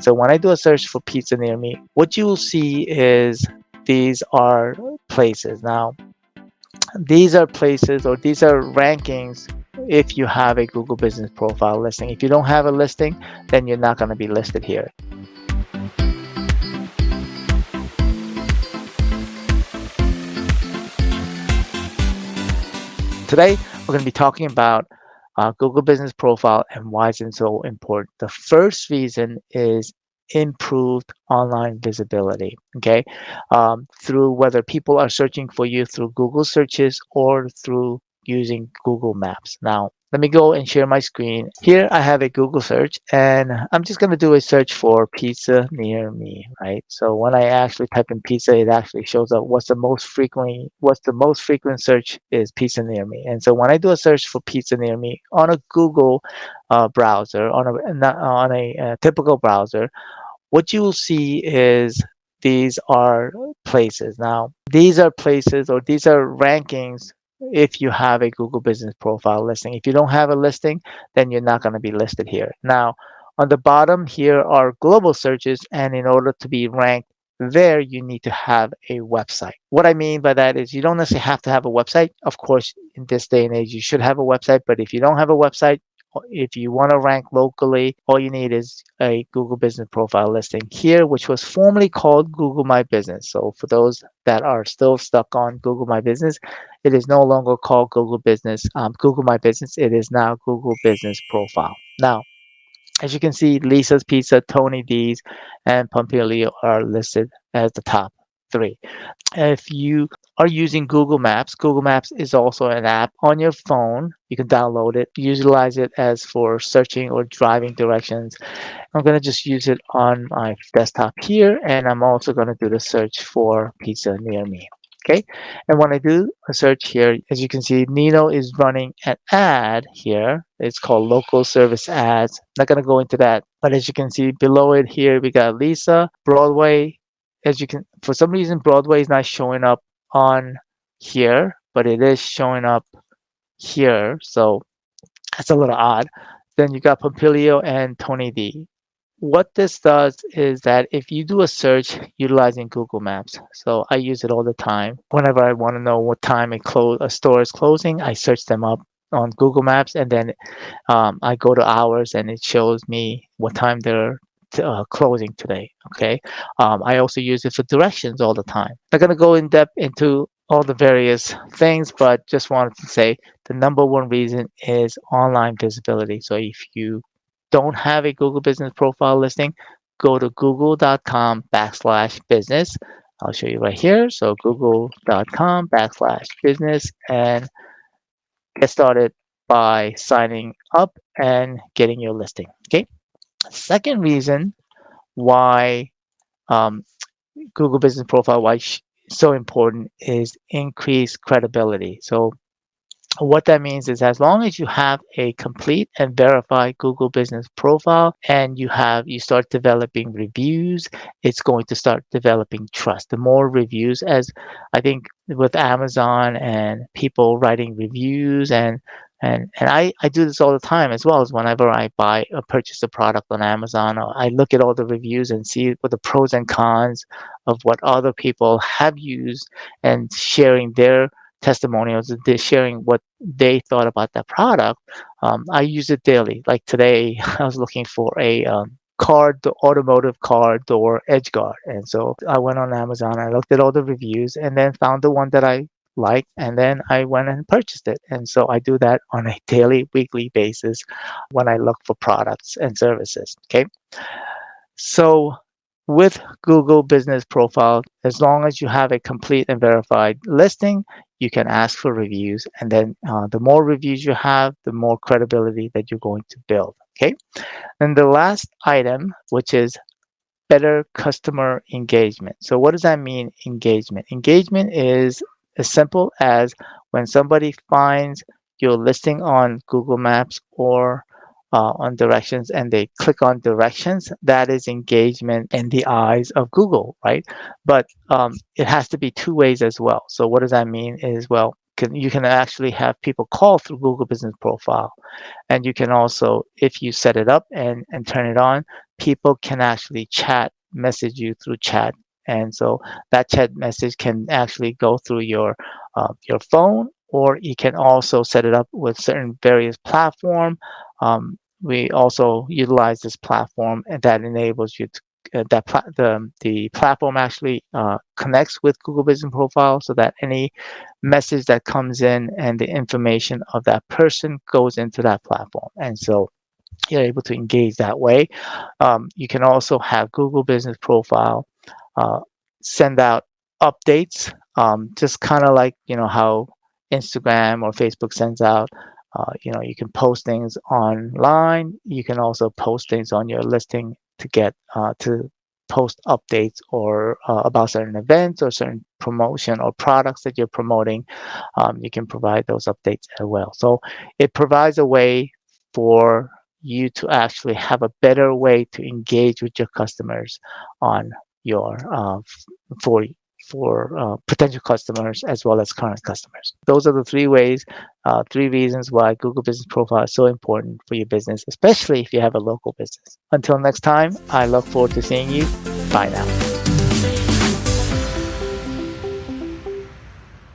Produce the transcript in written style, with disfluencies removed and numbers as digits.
So when I do a search for pizza near me, what you will see is these are places. Now, these are places or these are rankings if you have a Google Business Profile listing. If you don't have a listing, then you're not going to be listed here. Today, we're going to be talking about Google Business Profile and why it's so important. The first reason is improved online visibility, okay? Through whether people are searching for you through Google searches or through using Google Maps. Now, let me go and share my screen. Here I have a Google search and I'm just going to do a search for pizza near me, right? So when I actually type in pizza, it actually shows up what's the most frequent search is pizza near me. And so when I do a search for pizza near me on a Google browser, on a typical browser, what you will see is these are places. Now, these are places or these are rankings if you have a Google Business Profile listing. If you don't have a listing, then you're not going to be listed here. Now, on the bottom here are global searches, and in order to be ranked there, you need to have a website. What I mean by that is you don't necessarily have to have a website. Of course, in this day and age, you should have a website, but if you don't have a website, if you want to rank locally, all you need is a Google Business Profile listing here, which was formerly called Google My Business. So for those that are still stuck on Google My Business, it is no longer called Google My Business. It is now Google Business Profile. Now, as you can see, Lisa's Pizza, Tony D's, and Pompilio are listed as the top three. If you are using Google Maps is also an app on your phone. You can download it, utilize it as for searching or driving directions. I'm going to just use it on my desktop here, and I'm also going to do the search for pizza near me. Okay, and when I do a search here, as you can see, Nino is running an ad here. It's called Local Service Ads. Not going to go into that, but as you can see below it here, we got Lisa, Broadway. As you can, for some reason, Broadway is not showing up on here, but it is showing up here. So that's a little odd. Then you got Pompilio and Tony D. What this does is that if you do a search utilizing Google Maps, so I use it all the time. Whenever I want to know what time a store is closing, I search them up on Google Maps, and then I go to hours, and it shows me what time they're closing today. Okay. I also use it for directions all the time. Not going to go in depth into all the various things, but just wanted to say the number one reason is online visibility. So if you don't have a Google Business Profile listing, go to google.com/business. I'll show you right here. So google.com/business and get started by signing up and getting your listing. Okay. Second reason why um, Google Business Profile, so important is increased credibility. So what that means is as long as you have a complete and verified Google Business Profile and you start developing reviews, it's going to start developing trust. The more reviews, as I think with Amazon and people writing reviews and I do this all the time as well as whenever I purchase a product on Amazon, I look at all the reviews and see what the pros and cons of what other people have used and sharing their testimonials, they're sharing what they thought about that product. I use it daily. Like today, I was looking for a automotive car door edge guard, and so I went on Amazon. I looked at all the reviews, and then found the one that I liked, and then I went and purchased it. And so I do that on a daily, weekly basis when I look for products and services. Okay, so with Google Business Profile, as long as you have a complete and verified listing, you can ask for reviews. And then the more reviews you have, the more credibility that you're going to build. Okay. And the last item, which is better customer engagement. So what does that mean, engagement? Engagement is as simple as when somebody finds your listing on Google Maps or on directions and they click on directions, that is engagement in the eyes of Google, right? But it has to be two ways as well. So what does that mean is, well, you can actually have people call through Google Business Profile. And you can also, if you set it up and turn it on, people can actually message you through chat. And so that chat message can actually go through your phone, or you can also set it up with certain various platform. We also utilize this platform, and that enables you to the platform actually connects with Google Business Profile, so that any message that comes in and the information of that person goes into that platform, and so you're able to engage that way. You can also have Google Business Profile uh, send out updates, just kind of like how Instagram or Facebook sends out. You can post things online. You can also post things on your listing to get to post updates or about certain events or certain promotion or products that you're promoting. You can provide those updates as well. So it provides a way for you to actually have a better way to engage with your customers on your for potential customers as well as current customers. Those are the three reasons why Google Business Profile is so important for your business, especially if you have a local business. Until next time, I look forward to seeing you. Bye now.